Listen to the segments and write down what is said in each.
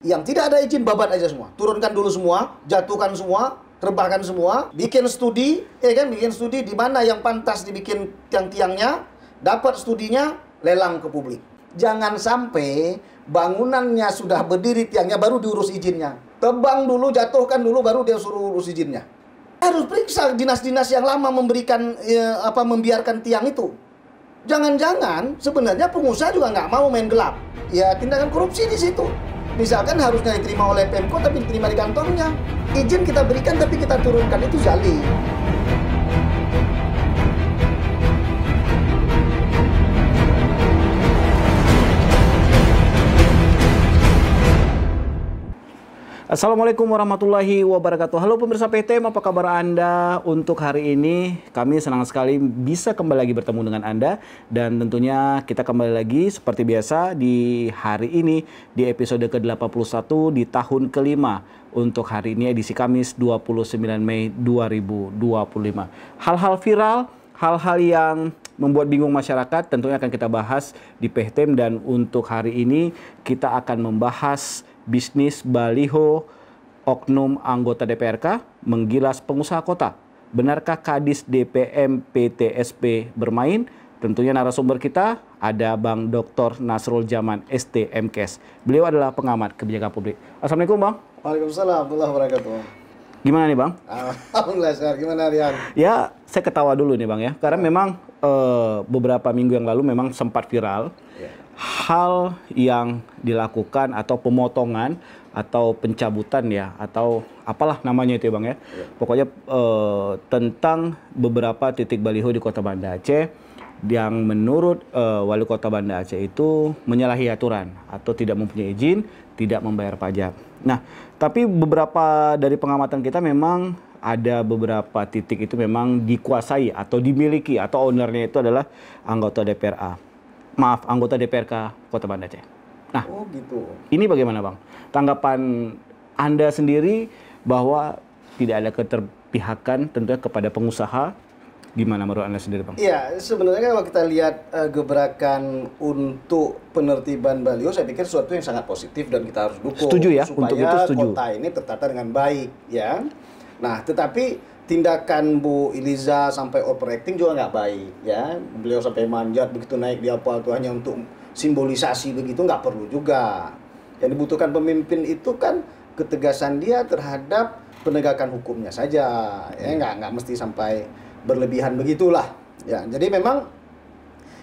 Yang tidak ada izin babat aja semua. Turunkan dulu semua, jatuhkan semua, rebahkan semua, bikin studi, bikin studi di mana yang pantas dibikin tiang-tiangnya, dapat studinya, lelang ke publik. Jangan sampai bangunannya sudah berdiri tiangnya baru diurus izinnya. Tebang dulu, jatuhkan dulu, baru dia suruh urus izinnya. Harus periksa dinas-dinas yang lama memberikan membiarkan tiang itu. Jangan-jangan sebenarnya pengusaha juga nggak mau main gelap. Ya tindakan korupsi di situ. Misalkan harusnya diterima oleh Pemko tapi diterima di kantornya. Izin kita berikan tapi kita turunkan, itu zalim. Assalamualaikum warahmatullahi wabarakatuh. Halo pemirsa PTM, apa kabar Anda untuk hari ini? Kami senang sekali bisa kembali lagi bertemu dengan Anda. Dan tentunya kita kembali lagi seperti biasa di hari ini di episode ke-81 di tahun kelima. Untuk hari ini edisi Kamis 29 Mei 2025. Hal-hal viral, hal-hal yang membuat bingung masyarakat tentunya akan kita bahas di PTM. Dan untuk hari ini kita akan membahas bisnis baliho oknum anggota DPRK menggilas pengusaha kota. Benarkah Kadis DPM PTSP bermain? Tentunya narasumber kita ada Bang Dr. Nasrul Jaman STMKes. Beliau adalah pengamat kebijakan publik. Assalamualaikum Bang. Waalaikumsalam warahmatullahi wabarakatuh. Gimana nih Bang? Alhamdulillah sehat. Gimana Rian? Ya, saya ketawa dulu nih Bang ya. Karena memang beberapa minggu yang lalu memang sempat viral. Hal yang dilakukan atau pemotongan atau pencabutan ya atau apalah namanya itu ya Bang ya. Pokoknya tentang beberapa titik baliho di Kota Banda Aceh yang menurut Wali Kota Banda Aceh itu menyalahi aturan atau tidak mempunyai izin, tidak membayar pajak. Nah, tapi beberapa dari pengamatan kita memang ada beberapa titik itu memang dikuasai atau dimiliki atau ownernya itu adalah anggota anggota DPRK Kota Banda Aceh. Nah, gitu. Ini bagaimana Bang? Tanggapan Anda sendiri bahwa tidak ada keterpihakan tentunya kepada pengusaha, gimana menurut Anda sendiri Bang? Iya, sebenarnya kalau kita lihat gebrakan untuk penertiban baliho, saya pikir sesuatu yang sangat positif dan kita harus dukung. Setuju ya, supaya untuk itu setuju. Kota ini tertata dengan baik, ya. Nah, tetapi tindakan Bu Iliza sampai overacting juga nggak baik, ya. Beliau sampai manjat begitu naik di apa itu hanya untuk simbolisasi begitu, nggak perlu juga. Yang dibutuhkan pemimpin itu kan ketegasan dia terhadap penegakan hukumnya saja, ya nggak mesti sampai berlebihan begitulah. Ya, jadi memang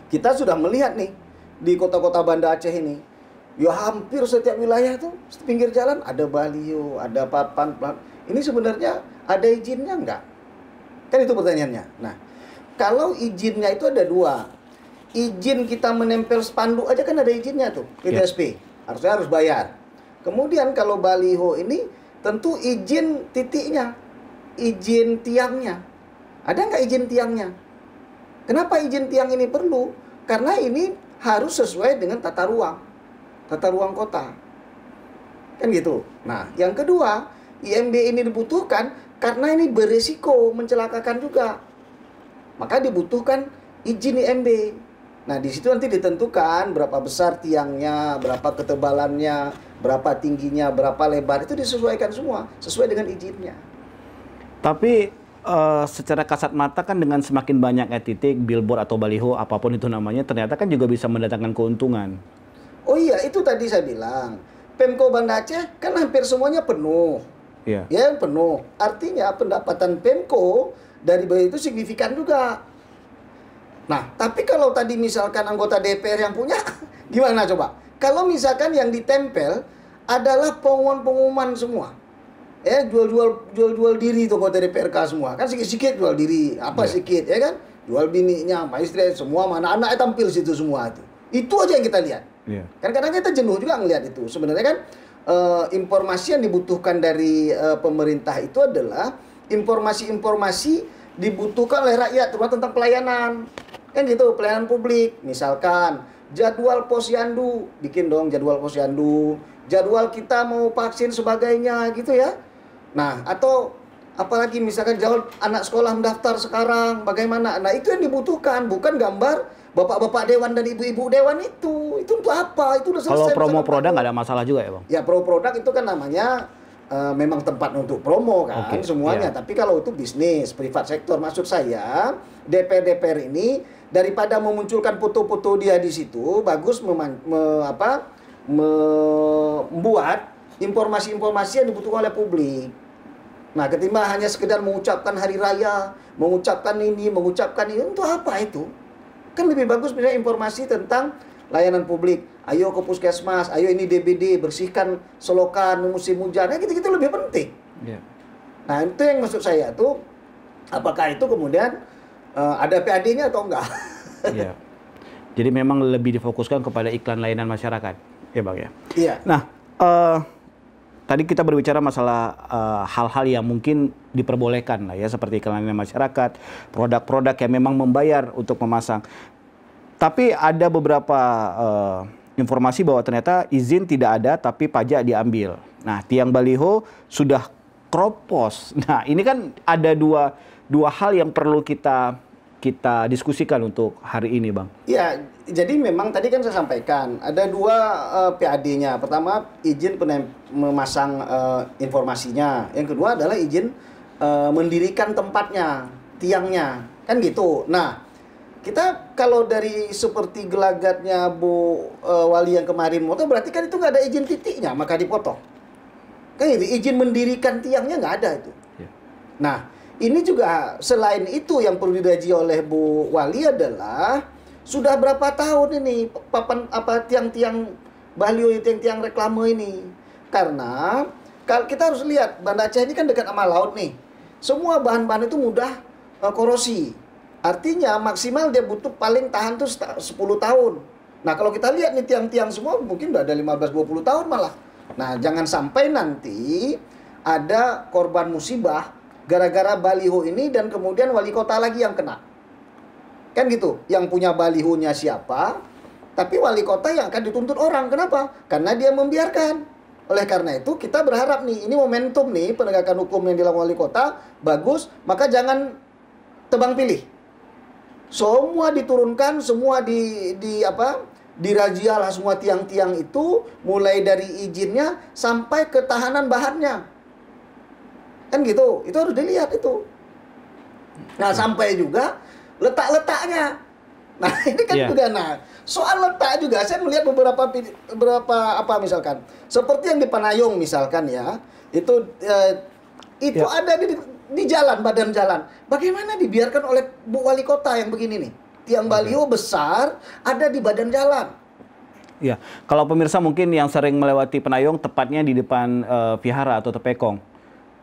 kita sudah melihat nih di kota-kota Banda Aceh ini, ya hampir setiap wilayah tuh pinggir jalan ada baliho, ada papan. Ini sebenarnya ada izinnya enggak? Kan itu pertanyaannya. Nah, kalau izinnya itu ada dua. Izin kita menempel spanduk aja kan ada izinnya tuh, PTSP. Harusnya harus bayar. Kemudian kalau baliho ini tentu izin titiknya, izin tiangnya. Ada nggak izin tiangnya? Kenapa izin tiang ini perlu? Karena ini harus sesuai dengan tata ruang kota. Kan gitu. Nah, yang kedua, IMB ini dibutuhkan karena ini beresiko mencelakakan juga. Maka dibutuhkan izin IMB. Nah, di situ nanti ditentukan berapa besar tiangnya, berapa ketebalannya, berapa tingginya, berapa lebar, itu disesuaikan semua sesuai dengan izinnya. Tapi secara kasat mata kan dengan semakin banyaknya titik, billboard atau baliho, apapun itu namanya, ternyata kan juga bisa mendatangkan keuntungan. Oh iya, itu tadi saya bilang. Pemko Banda Aceh kan hampir semuanya penuh. Iya. Ya, penuh. Artinya pendapatan Pemko dari baliho itu signifikan juga. Nah, tapi kalau tadi misalkan anggota DPR yang punya, gimana coba? Kalau misalkan yang ditempel adalah pengumuman-pengumuman semua. Ya, jual diri tuh anggota DPRK semua. Kan sikit-sikit jual diri, sedikit, ya kan? Jual bininya, sama istri, semua mana anaknya tampil situ semua itu. Itu aja yang kita lihat. Yeah. Kan kadang kita jenuh juga ngelihat itu. Sebenarnya kan informasi yang dibutuhkan dari pemerintah itu adalah informasi-informasi dibutuhkan oleh rakyat, terutama tentang pelayanan. Kan gitu, pelayanan publik. Misalkan jadwal posyandu, bikin dong jadwal posyandu. Jadwal kita mau vaksin sebagainya gitu ya. Nah, atau apalagi misalkan jadwal anak sekolah mendaftar sekarang bagaimana. Nah, itu yang dibutuhkan, bukan gambar bapak-bapak dewan dan ibu-ibu dewan itu untuk apa? Itu udah selesai. Kalau promo produk nggak ada masalah juga ya Bang? Ya pro produk itu kan namanya memang tempat untuk promo kan semuanya. Tapi kalau itu bisnis, privat sektor, maksud saya DPR ini daripada memunculkan foto-foto dia di situ, bagus membuat informasi-informasi yang dibutuhkan oleh publik. Nah, ketimbang hanya sekedar mengucapkan hari raya, mengucapkan ini, untuk apa itu? Kan lebih bagus misalnya informasi tentang layanan publik. Ayo ke puskesmas, ayo ini DBD, bersihkan selokan musim hujan. Nah, gitu-gitu lebih penting. Yeah. Nah, itu yang maksud saya tuh, apakah itu kemudian ada PAD-nya atau enggak? Yeah. Jadi memang lebih difokuskan kepada iklan layanan masyarakat, ya Bang ya? Iya. Nah, tadi kita berbicara masalah hal-hal yang mungkin diperbolehkan lah ya, seperti iklan layanan masyarakat, produk-produk yang memang membayar untuk memasang. Tapi ada beberapa informasi bahwa ternyata izin tidak ada tapi pajak diambil. Nah, tiang baliho sudah kropos. Nah, ini kan ada dua hal yang perlu kita diskusikan untuk hari ini, Bang. Ya, jadi memang tadi kan saya sampaikan ada dua PAD-nya. Pertama, izin memasang informasinya. Yang kedua adalah izin mendirikan tempatnya, tiangnya. Kan gitu. Nah, kita kalau dari seperti gelagatnya Bu Wali yang kemarin moto, berarti kan itu nggak ada izin titiknya, maka dipotong. Kan gitu, izin mendirikan tiangnya nggak ada itu. Ya. Nah, ini juga selain itu yang perlu dikaji oleh Bu Wali adalah sudah berapa tahun ini tiang-tiang baliho, tiang-tiang reklame ini. Karena kalau kita harus lihat Banda Aceh ini kan dekat sama laut nih. Semua bahan-bahan itu mudah korosi. Artinya maksimal dia butuh paling tahan tuh 10 tahun. Nah, kalau kita lihat nih tiang-tiang semua mungkin udah ada 15-20 tahun malah. Nah, jangan sampai nanti ada korban musibah gara-gara baliho ini dan kemudian wali kota lagi yang kena. Kan gitu. Yang punya balihonya siapa? Tapi wali kota yang akan dituntut orang. Kenapa? Karena dia membiarkan. Oleh karena itu kita berharap nih, ini momentum nih penegakan hukum yang dilakukan wali kota bagus, maka jangan tebang pilih. Semua diturunkan, semua dirajialah semua tiang-tiang itu, mulai dari izinnya sampai ketahanan bahannya. Kan gitu, itu harus dilihat itu. Nah, sampai juga letak-letaknya. Nah, ini kan juga, nah, soal letak juga, saya melihat beberapa misalkan, seperti yang di Panayung misalkan ya, itu ada di jalan, badan jalan. Bagaimana dibiarkan oleh Bu Wali Kota yang begini nih? Tiang baliho besar ada di badan jalan. Ya, kalau pemirsa mungkin yang sering melewati Panayung, tepatnya di depan Vihara atau Tepekong.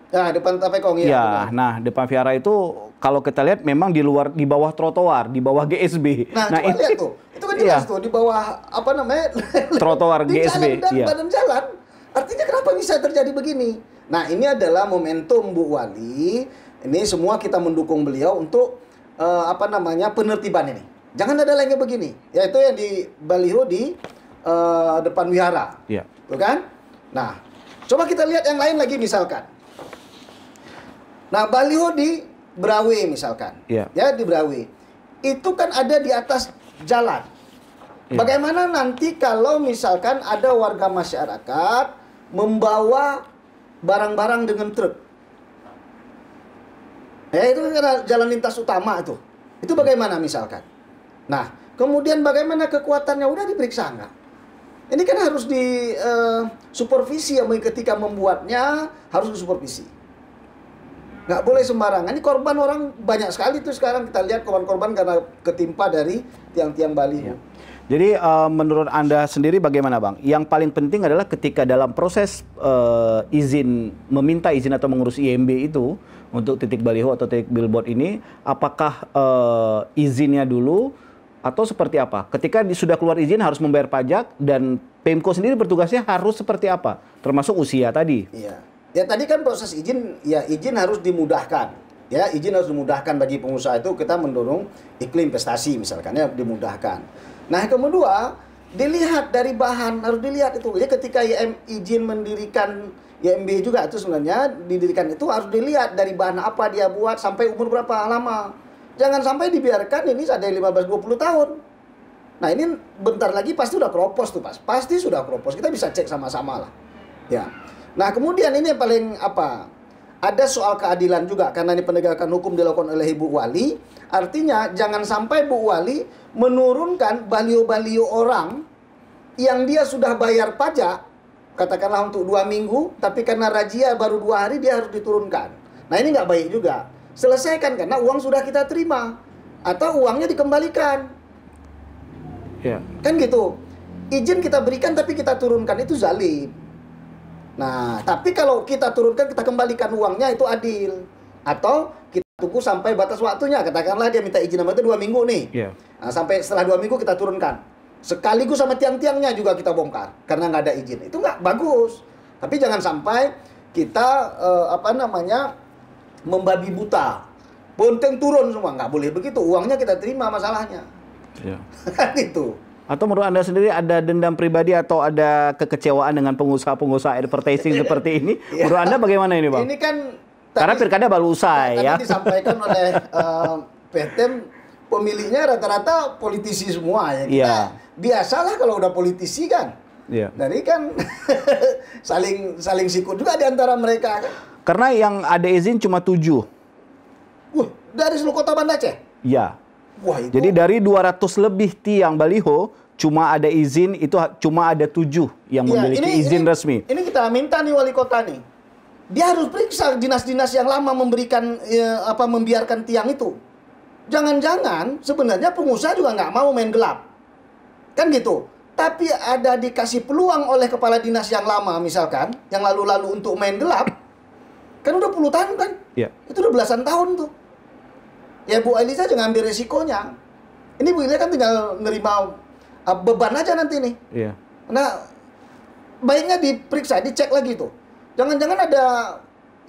Nah, depan Tepekong ya. Ya, nah depan Vihara itu kalau kita lihat memang di bawah trotoar, di bawah GSB. Nah coba lihat tuh, itu kan jelas tuh di bawah trotoar di GSB. Jalan dan badan jalan. Artinya kenapa bisa terjadi begini? Nah, ini adalah momentum Bu Wali. Ini semua kita mendukung beliau untuk penertiban ini. Jangan ada lagi begini. Yaitu yang di baliho di depan wihara. Iya. Tuh kan? Nah, coba kita lihat yang lain lagi misalkan. Nah, baliho di Brawe misalkan. Iya. Ya, di Brawe. Itu kan ada di atas jalan. Iya. Bagaimana nanti kalau misalkan ada warga masyarakat membawa barang-barang dengan truk? Itu kan jalan lintas utama itu. Itu bagaimana misalkan? Nah, kemudian bagaimana kekuatannya? Udah diperiksa enggak? Ini kan harus di supervisi ya, ketika membuatnya harus disupervisi. Nggak boleh sembarangan. Ini korban orang banyak sekali tuh sekarang kita lihat korban-korban karena ketimpa dari tiang-tiang baliho. Jadi menurut Anda sendiri bagaimana Bang? Yang paling penting adalah ketika dalam proses meminta izin atau mengurus IMB itu untuk titik baliho atau titik billboard ini, apakah izinnya dulu atau seperti apa? Ketika sudah keluar izin harus membayar pajak dan Pemko sendiri bertugasnya harus seperti apa? Termasuk usia tadi. Iya. Ya tadi kan proses izin, ya izin harus dimudahkan. Ya, izin harus dimudahkan bagi pengusaha itu kita mendorong iklim investasi misalkan ya dimudahkan. Nah, yang kedua, dilihat dari bahan, harus dilihat itu. Jadi ketika izin mendirikan YMB juga itu sebenarnya didirikan itu harus dilihat dari bahan apa dia buat sampai umur berapa lama. Jangan sampai dibiarkan ini ada 15-20 tahun. Nah ini bentar lagi pasti udah keropos tuh, pasti sudah keropos. Kita bisa cek sama-sama lah. Ya. Nah kemudian ini yang paling apa? Ada soal keadilan juga karena ini penegakan hukum dilakukan oleh Ibu Wali. Artinya jangan sampai Bu Wali menurunkan baliho-baliho orang yang dia sudah bayar pajak, katakanlah untuk 2 minggu, tapi karena razia baru 2 hari dia harus diturunkan. Nah ini nggak baik juga. Selesaikan karena uang sudah kita terima atau uangnya dikembalikan. Ya. Kan gitu. Izin kita berikan tapi kita turunkan itu zalim. Nah, tapi kalau kita turunkan kita kembalikan uangnya itu adil. Atau kita tunggu sampai batas waktunya. Katakanlah dia minta izin sama itu 2 minggu nih. Yeah. Nah, sampai setelah 2 minggu kita turunkan. Sekaligus sama tiang-tiangnya juga kita bongkar karena nggak ada izin. Itu nggak bagus. Tapi jangan sampai kita membabi buta. Bonteng turun semua, nggak boleh begitu. Uangnya kita terima masalahnya. Yeah. Kan itu. Atau menurut Anda sendiri ada dendam pribadi atau ada kekecewaan dengan pengusaha-pengusaha advertising seperti ini? Menurut Anda bagaimana ini, Bang? Ini kan karena pilkada baru usai ya. Tadi disampaikan oleh PTM, pemilihnya rata-rata politisi semua ya. Kita biasalah kalau udah politisi kan. Iya. Jadi kan saling sikut juga di antara mereka kan. Karena yang ada izin cuma 7. Wah, dari seluruh kota Banda Aceh? Iya. Wah, itu. Jadi dari 200 lebih tiang baliho, cuma ada izin, itu cuma ada 7 yang memiliki izin resmi. Ini kita minta nih wali kota nih. Dia harus periksa dinas-dinas yang lama memberikan membiarkan tiang itu. Jangan-jangan sebenarnya pengusaha juga nggak mau main gelap. Kan gitu. Tapi ada dikasih peluang oleh kepala dinas yang lama misalkan, yang lalu-lalu untuk main gelap. Kan udah puluh tahun kan? Iya. Itu udah belasan tahun tuh. Ya Bu Eliza jangan ambil resikonya. Ini Bu Eliza kan tinggal nerima beban aja nanti nih. Iya. Nah, baiknya diperiksa, dicek lagi tuh. Jangan-jangan ada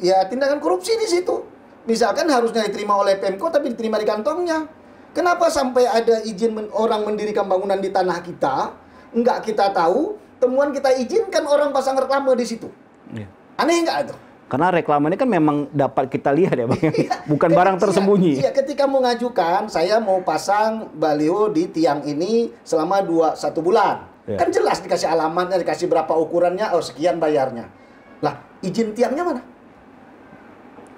ya tindakan korupsi di situ. Misalkan harusnya diterima oleh Pemko tapi diterima di kantongnya. Kenapa sampai ada izin orang mendirikan bangunan di tanah kita, enggak kita tahu, temuan kita izinkan orang pasang reklame di situ. Iya. Aneh enggak itu? Karena reklame ini kan memang dapat kita lihat ya, Bang. Bukan barang tersembunyi. Iya, ketika mau ngajukan, saya mau pasang baliho di tiang ini selama 1 bulan. Iya. Kan jelas dikasih alamatnya, dikasih berapa ukurannya, oh sekian bayarnya. Lah, izin tiangnya mana?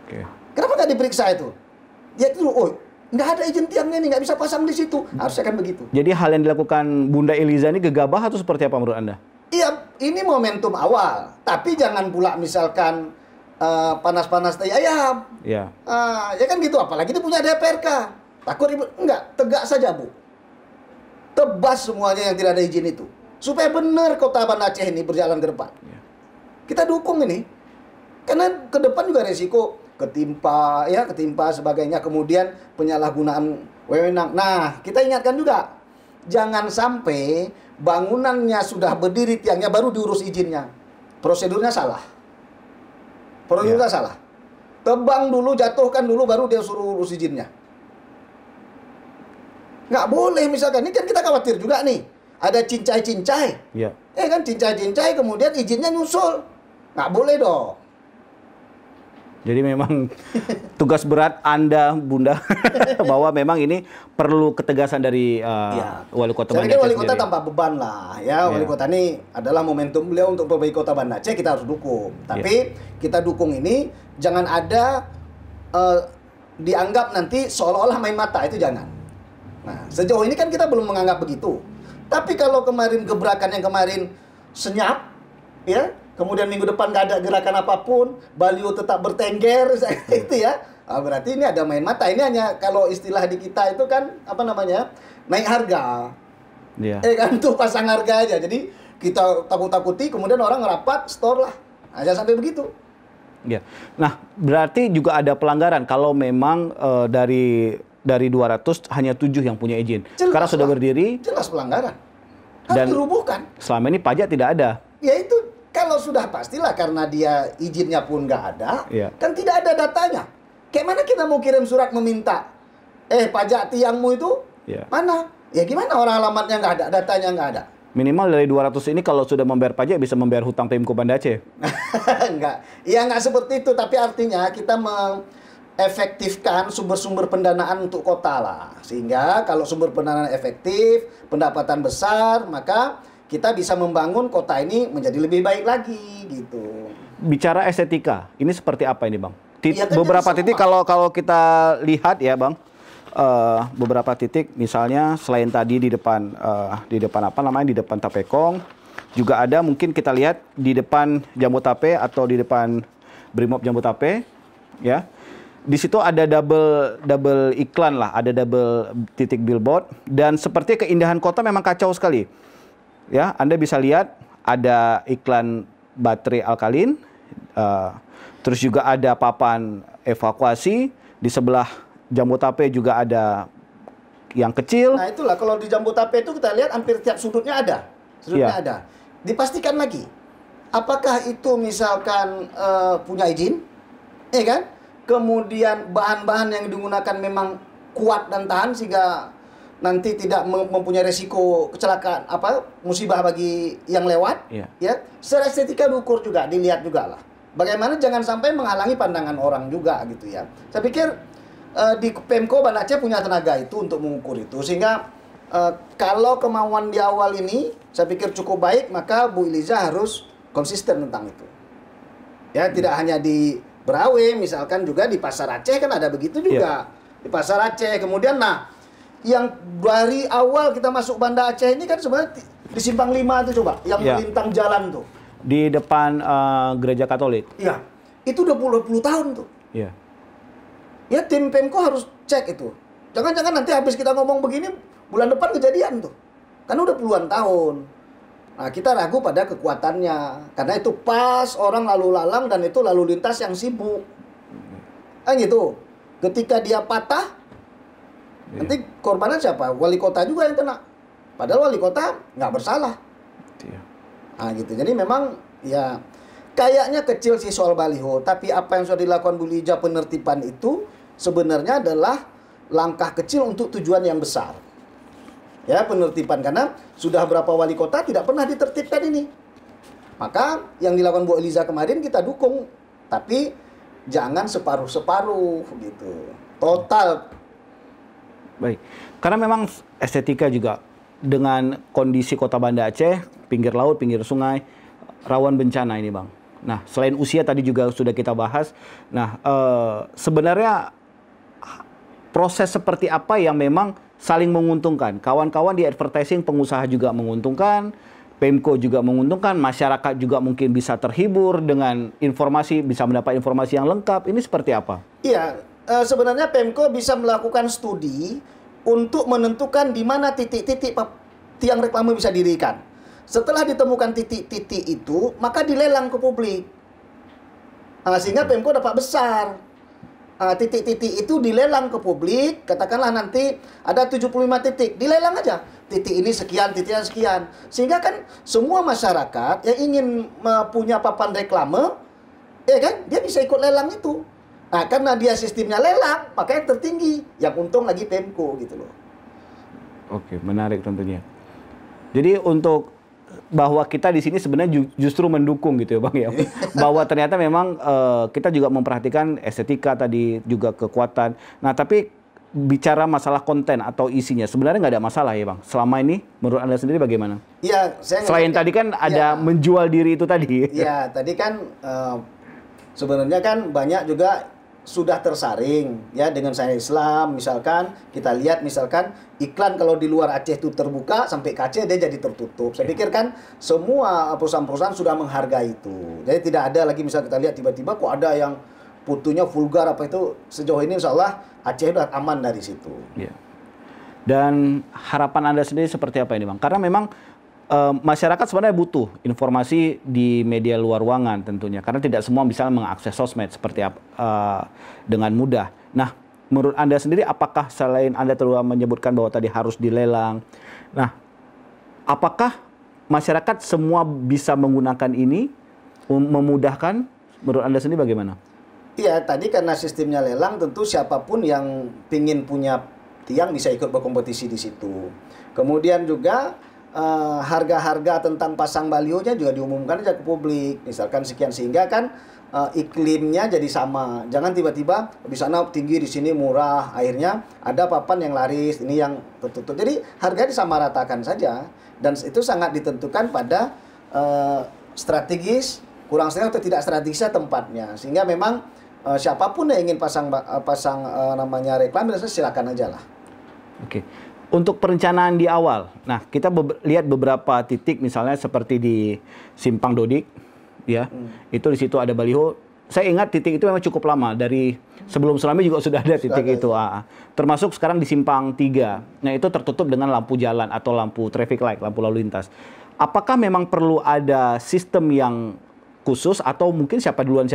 Oke. Kenapa nggak diperiksa itu? Dia itu, oh nggak ada izin tiangnya nih, nggak bisa pasang di situ. Harusnya kan begitu. Jadi hal yang dilakukan Bunda Eliza ini gegabah atau seperti apa menurut Anda? Iya, ini momentum awal. Tapi jangan pula misalkan panas-panas tai ayam. Iya. Ya kan gitu, apalagi dia punya DPRK. Takut ribut? Enggak, tegak saja Bu. Tebas semuanya yang tidak ada izin itu. Supaya benar kota Banda Aceh ini berjalan ke depan. Iya. Kita dukung ini. Karena ke depan juga resiko ketimpa sebagainya, kemudian penyalahgunaan wewenang. Nah, kita ingatkan juga, jangan sampai bangunannya sudah berdiri tiangnya baru diurus izinnya. Prosedurnya salah. Prosedurnya salah. Tebang dulu, jatuhkan dulu, baru dia suruh urus izinnya. Nggak boleh misalkan, ini kan kita khawatir juga nih. Ada cincai-cincai. Iya. Kan cincai-cincai kemudian izinnya nyusul. Nggak boleh dong. Jadi memang tugas berat Anda, Bunda, bahwa memang ini perlu ketegasan dari wali kota Banda Aceh. Saya pikir wali kota tanpa beban lah, ya. Wali kota ini adalah momentum beliau untuk perbaiki kota Banda Aceh, kita harus dukung. Tapi kita dukung ini jangan ada dianggap nanti seolah-olah main mata, itu jangan. Nah, sejauh ini kan kita belum menganggap begitu. Tapi kalau kemarin gebrakan yang kemarin senyap, ya. Kemudian minggu depan nggak ada gerakan apapun, baliho tetap bertengger, itu ya. Berarti ini ada main mata. Ini hanya kalau istilah di kita itu kan naik harga. Iya. Kan tuh pasang harga aja. Jadi kita takut-takuti, kemudian orang ngerapat, store lah. Aja sampai begitu. Iya. Nah, berarti juga ada pelanggaran kalau memang dari 200 hanya 7 yang punya izin. Karena sudah berdiri. Jelas pelanggaran. Harus Dan dirubuhkan. Selama ini pajak tidak ada. Ya itu. Kalau sudah pastilah karena dia izinnya pun nggak ada, kan tidak ada datanya. Kayak mana kita mau kirim surat meminta, pajak tiangmu itu mana? Ya gimana orang alamatnya nggak ada, datanya nggak ada. Minimal dari 200 ini kalau sudah membayar pajak bisa membayar hutang Pemko Banda Aceh. Enggak, ya nggak seperti itu. Tapi artinya kita efektifkan sumber-sumber pendanaan untuk kota lah. Sehingga kalau sumber pendanaan efektif, pendapatan besar, maka kita bisa membangun kota ini menjadi lebih baik lagi gitu. Bicara estetika, ini seperti apa ini Bang? Ya, kan Beberapa jadi titik kalau kita lihat ya Bang, beberapa titik misalnya selain tadi di depan apa namanya, di depan Tapekong, juga ada mungkin kita lihat di depan Jambu-Tape atau di depan Brimob Jambu-Tape, ya. Di situ ada double iklan lah, ada double titik billboard, dan seperti keindahan kota memang kacau sekali. Ya, Anda bisa lihat ada iklan baterai alkalin, terus juga ada papan evakuasi, di sebelah Jambu-Tape juga ada yang kecil. Nah itulah, kalau di Jambu-Tape itu kita lihat hampir tiap sudutnya ada. Ada. Dipastikan lagi, apakah itu misalkan punya izin, ya kan? Kemudian bahan-bahan yang digunakan memang kuat dan tahan sehingga nanti tidak mempunyai resiko kecelakaan musibah bagi yang lewat. Ya, secara estetika diukur juga, dilihat juga lah. Bagaimana jangan sampai menghalangi pandangan orang juga gitu ya. Saya pikir di Pemko Banda Aceh punya tenaga itu untuk mengukur itu, sehingga kalau kemauan di awal ini saya pikir cukup baik, maka Bu Iliza harus konsisten tentang itu. Ya, tidak hanya di Berawe, misalkan juga di Pasar Aceh kan ada begitu juga. Di Pasar Aceh. Kemudian yang dari awal kita masuk Banda Aceh ini kan sebenarnya di Simpang 5 itu coba, yang melintang jalan tuh. Di depan gereja Katolik. Iya. Itu udah puluh tahun tuh. Iya. Ya, tim Pemko harus cek itu. Jangan-jangan nanti habis kita ngomong begini, bulan depan kejadian tuh. Kan udah puluhan tahun. Nah, kita ragu pada kekuatannya. Karena itu pas orang lalu lalang dan itu lalu lintas yang sibuk. Kan gitu. Ketika dia patah, nanti korbannya siapa? Wali kota juga yang kena. Padahal wali kota nggak bersalah. Nah gitu. Jadi memang ya kayaknya kecil sih soal baliho. Tapi apa yang sudah dilakukan Bu Lija, penertiban itu sebenarnya adalah langkah kecil untuk tujuan yang besar. Ya, penertiban, karena sudah berapa wali kota tidak pernah ditertibkan ini. Maka yang dilakukan Bu Eliza kemarin kita dukung, tapi jangan separuh-separuh gitu. Total. Baik. Karena memang estetika juga dengan kondisi kota Banda Aceh, pinggir laut, pinggir sungai, rawan bencana ini, Bang. Nah, selain usia tadi juga sudah kita bahas. Nah, sebenarnya proses seperti apa yang memang saling menguntungkan? Kawan-kawan di advertising, pengusaha juga menguntungkan, Pemko juga menguntungkan, masyarakat juga mungkin bisa terhibur dengan informasi, bisa mendapat informasi yang lengkap. Ini seperti apa? Iya, sebenarnya Pemko bisa melakukan studi untuk menentukan di mana titik-titik tiang reklame bisa didirikan. Setelah ditemukan titik-titik itu, maka dilelang ke publik. Sehingga Pemko dapat besar. Titik-titik itu dilelang ke publik, katakanlah nanti ada 75 titik, dilelang aja. Titik ini sekian, titiknya sekian. Sehingga kan semua masyarakat yang ingin punya papan reklame, ya kan, dia bisa ikut lelang itu. Nah, karena dia sistemnya lelang, makanya tertinggi. Yang untung lagi Pemko gitu loh. Oke, menarik tentunya. Jadi untuk bahwa kita di sini sebenarnya justru mendukung gitu ya Bang ya. Bahwa ternyata memang kita juga memperhatikan estetika tadi, juga kekuatan. Nah, tapi bicara masalah konten atau isinya sebenarnya nggak ada masalah ya Bang. Selama ini menurut Anda sendiri bagaimana? Iya, selain tadi kan ada menjual diri itu tadi. Iya, tadi kan sebenarnya kan banyak juga sudah tersaring ya dengan saya Islam, misalkan kita lihat misalkan iklan kalau di luar Aceh itu terbuka, sampai ke Aceh dia jadi tertutup. Saya pikir kan semua perusahaan-perusahaan sudah menghargai itu. Jadi tidak ada lagi misal kita lihat tiba-tiba kok ada yang putunya vulgar apa itu. Sejauh ini insya Allah Aceh sudah aman dari situ. Ya. Dan harapan Anda sendiri seperti apa ini Bang? Karena memang masyarakat sebenarnya butuh informasi di media luar ruangan tentunya, karena tidak semua bisa mengakses sosmed seperti dengan mudah. Nah, menurut Anda sendiri apakah selain Anda telah menyebutkan bahwa tadi harus dilelang, nah apakah masyarakat semua bisa menggunakan ini memudahkan? Menurut Anda sendiri bagaimana? Iya, tadi karena sistemnya lelang, tentu siapapun yang ingin punya tiang bisa ikut berkompetisi di situ. Kemudian juga harga-harga tentang pasang balionya juga diumumkan aja ke publik. Misalkan sekian, sehingga kan iklimnya jadi sama. Jangan tiba-tiba di sana tinggi, di sini murah. Akhirnya ada papan yang laris, ini yang tertutup. Jadi harga disamaratakan saja. Dan itu sangat ditentukan pada strategis, kurang setengah atau tidak strategisnya tempatnya. Sehingga memang siapapun yang ingin pasang namanya reklam, silakan aja lah. Oke. Untuk perencanaan di awal, nah kita lihat beberapa titik misalnya seperti di Simpang Dodik, ya, itu di situ ada baliho. Saya ingat titik itu memang cukup lama, dari sebelum tsunami juga sudah ada titik itu. Termasuk sekarang di Simpang 3. Nah itu tertutup dengan lampu jalan atau lampu traffic light, lampu lalu lintas. Apakah memang perlu ada sistem yang khusus atau mungkin siapa duluan?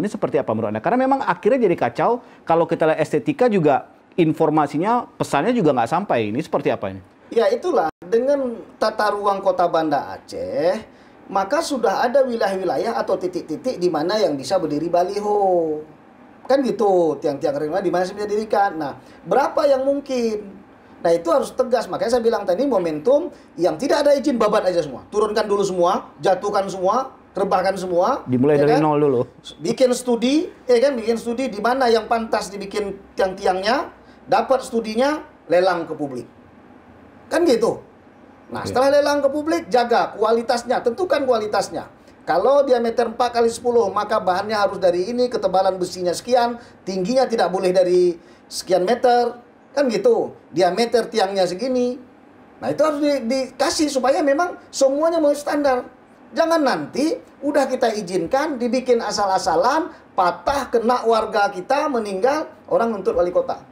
Ini seperti apa menurut Anda? Karena memang akhirnya jadi kacau kalau kita lihat estetika juga. Informasinya, pesannya juga nggak sampai. Ini seperti apa ini? Ya itulah, dengan tata ruang Kota Banda Aceh, maka sudah ada wilayah-wilayah atau titik-titik di mana yang bisa berdiri baliho. Kan gitu, tiang-tiang reklam di mana bisa didirikan. Nah, berapa yang mungkin? Nah, itu harus tegas. Makanya saya bilang tadi, momentum yang tidak ada izin, babat aja semua. Turunkan dulu semua, jatuhkan semua, rebahkan semua. Dimulai dari nol dulu. Bikin studi, bikin studi di mana yang pantas dibikin tiang-tiangnya. Dapat studinya, lelang ke publik. Kan gitu. Nah, setelah lelang ke publik, jaga kualitasnya, tentukan kualitasnya. Kalau diameter 4x10, maka bahannya harus dari ini, ketebalan besinya sekian, tingginya tidak boleh dari sekian meter. Kan gitu. Diameter tiangnya segini. Nah, itu harus dikasih supaya memang semuanya mau standar. Jangan nanti udah kita izinkan, dibikin asal-asalan, patah, kena warga kita, meninggal, orang nuntut wali kota.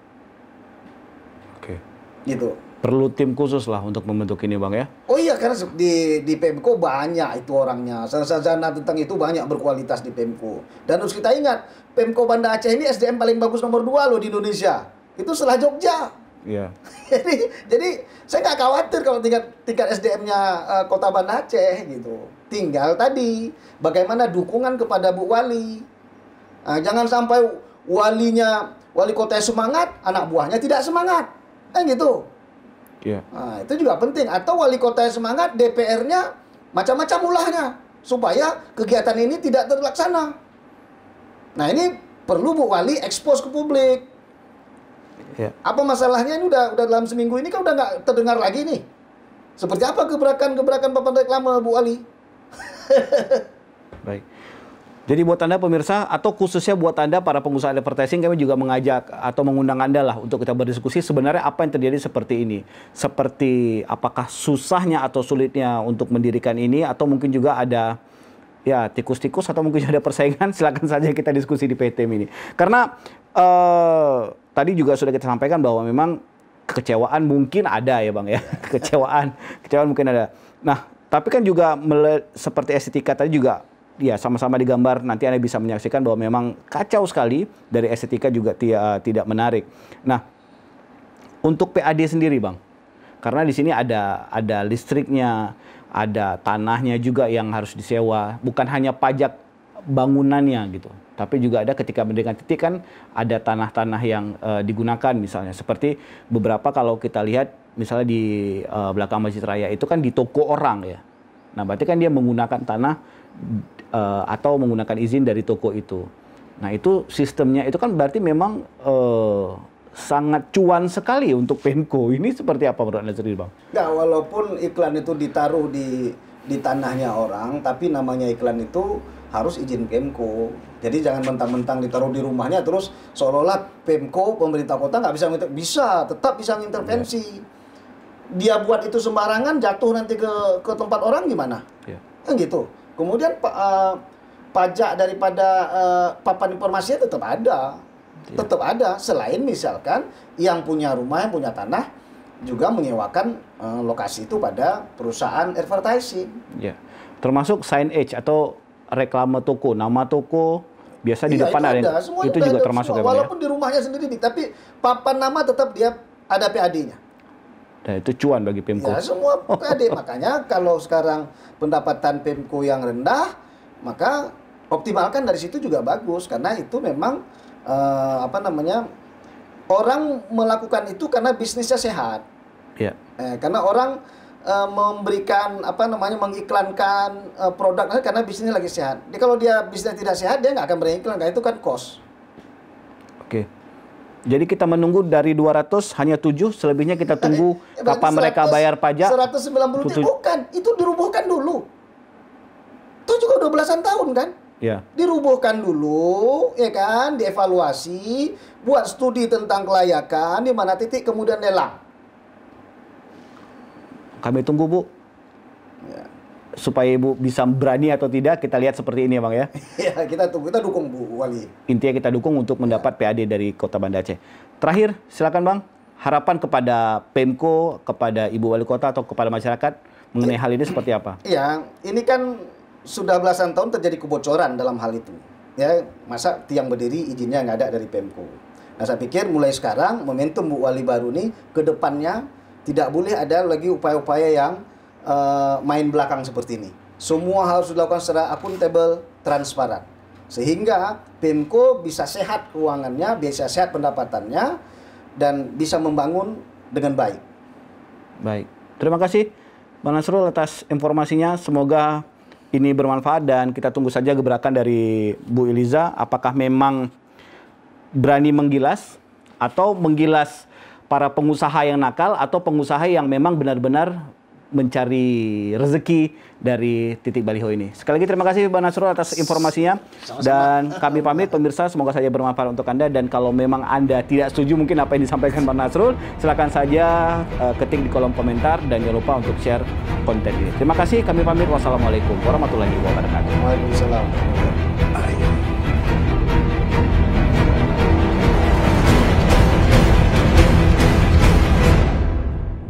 Gitu. Perlu tim khusus lah untuk membentuk ini, Bang, ya? Oh iya, karena di Pemko banyak itu orangnya. Sarjana tentang itu banyak berkualitas di Pemko. Dan harus kita ingat, Pemko Banda Aceh ini SDM paling bagus nomor 2 loh di Indonesia. Itu setelah Jogja. Iya. jadi saya nggak khawatir kalau tingkat SDM-nya Kota Banda Aceh gitu. Tinggal tadi bagaimana dukungan kepada Bu Wali. Nah, jangan sampai wali kota semangat, anak buahnya tidak semangat. Kan gitu. Yeah. Nah, itu juga penting. Atau wali kota yang semangat, DPR-nya macam-macam ulahnya supaya kegiatan ini tidak terlaksana. Nah, ini perlu Bu Wali ekspos ke publik. Yeah. Apa masalahnya ini udah dalam seminggu ini kan udah nggak terdengar lagi nih. Seperti apa gebrakan papan reklame Bu Wali? Baik. Jadi buat Anda pemirsa, atau khususnya buat Anda para pengusaha advertising, kami juga mengajak atau mengundang Anda lah untuk kita berdiskusi sebenarnya apa yang terjadi seperti ini. Seperti apakah susahnya atau sulitnya untuk mendirikan ini, atau mungkin juga ada ya tikus-tikus atau mungkin ada persaingan. Silakan saja kita diskusi di PTM ini. Karena tadi juga sudah kita sampaikan bahwa memang kekecewaan mungkin ada ya Bang ya. Kekecewaan mungkin ada. Nah, tapi kan juga seperti estetika tadi juga ya sama-sama digambar, nanti Anda bisa menyaksikan bahwa memang kacau sekali, dari estetika juga tidak menarik. Nah, untuk PAD sendiri Bang, karena di sini ada listriknya, ada tanahnya juga yang harus disewa, bukan hanya pajak bangunannya gitu, tapi juga ada ketika mendirikan titik kan ada tanah-tanah yang digunakan misalnya, seperti beberapa kalau kita lihat misalnya di belakang Masjid Raya itu kan di toko orang ya. Nah, berarti kan dia menggunakan tanah atau menggunakan izin dari toko itu. Nah, itu sistemnya itu kan berarti memang sangat cuan sekali untuk Pemko. Ini seperti apa menurut Anda sendiri, Bang? Nggak, walaupun iklan itu ditaruh di tanahnya orang, tapi namanya iklan itu harus izin Pemko. Jadi jangan mentang-mentang ditaruh di rumahnya terus seolah-olah Pemko, pemerintah kota nggak bisa tetap bisa mengintervensi. Dia buat itu sembarangan, jatuh nanti ke tempat orang gimana? Kan gitu. Kemudian pajak daripada papan informasinya tetap ada. Tetap ada. Selain misalkan yang punya rumah, yang punya tanah juga menyewakan lokasi itu pada perusahaan advertising. Ya. Termasuk signage atau reklame toko, nama toko biasa di depan ada. Itu juga termasuk ya, Bang, walaupun di rumahnya sendiri, tapi papan nama tetap dia ada PAD-nya. Dan itu cuan bagi Pemko. Ya, semua PAD. Makanya kalau sekarang pendapatan Pemko yang rendah, maka optimalkan dari situ juga bagus. Karena itu memang orang melakukan itu karena bisnisnya sehat. Ya. Karena orang memberikan mengiklankan produk karena bisnisnya lagi sehat. Jadi kalau dia bisnisnya tidak sehat, dia nggak akan beriklan, karena itu kan cost. Oke. Jadi kita menunggu dari 200 hanya 7, selebihnya kita tunggu kapan mereka bayar pajak. 190 bukan, itu dirubuhkan dulu. Itu juga udah belasan tahun kan? Ya. Dirubuhkan dulu, ya kan, dievaluasi, buat studi tentang kelayakan, di mana titik kemudian lelang. Kami tunggu, Bu. Ya. Supaya Ibu bisa berani atau tidak, kita lihat seperti ini, Bang ya. Ya, kita tunggu, kita dukung Bu Wali. Intinya kita dukung untuk mendapat PAD dari Kota Banda Aceh. Terakhir, silakan Bang, harapan kepada Pemko, kepada Ibu Wali Kota atau kepada masyarakat mengenai hal ini seperti apa? Iya, ini kan sudah belasan tahun terjadi kebocoran dalam hal itu. Ya, masa tiang berdiri izinnya nggak ada dari Pemko. Nah, saya pikir mulai sekarang momentum Bu Wali baru ini ke depannya tidak boleh ada lagi upaya-upaya yang main belakang seperti ini. Semua harus dilakukan secara akuntabel, transparan. Sehingga Pemko bisa sehat keuangannya, bisa sehat pendapatannya, dan bisa membangun dengan baik. Baik. Terima kasih Bang Nasrul atas informasinya. Semoga ini bermanfaat dan kita tunggu saja gebrakan dari Bu Iliza. Apakah memang berani menggilas atau menggilas para pengusaha yang nakal atau pengusaha yang memang benar-benar mencari rezeki dari titik baliho ini. Sekali lagi terima kasih Bang Nasrul atas informasinya. Dan kami pamit pemirsa, semoga saja bermanfaat untuk Anda. Dan kalau memang Anda tidak setuju mungkin apa yang disampaikan Bang Nasrul, silakan saja ketik di kolom komentar dan jangan lupa untuk share konten ini. Terima kasih, kami pamit. Wassalamualaikum warahmatullahi wabarakatuh. Waalaikumsalam.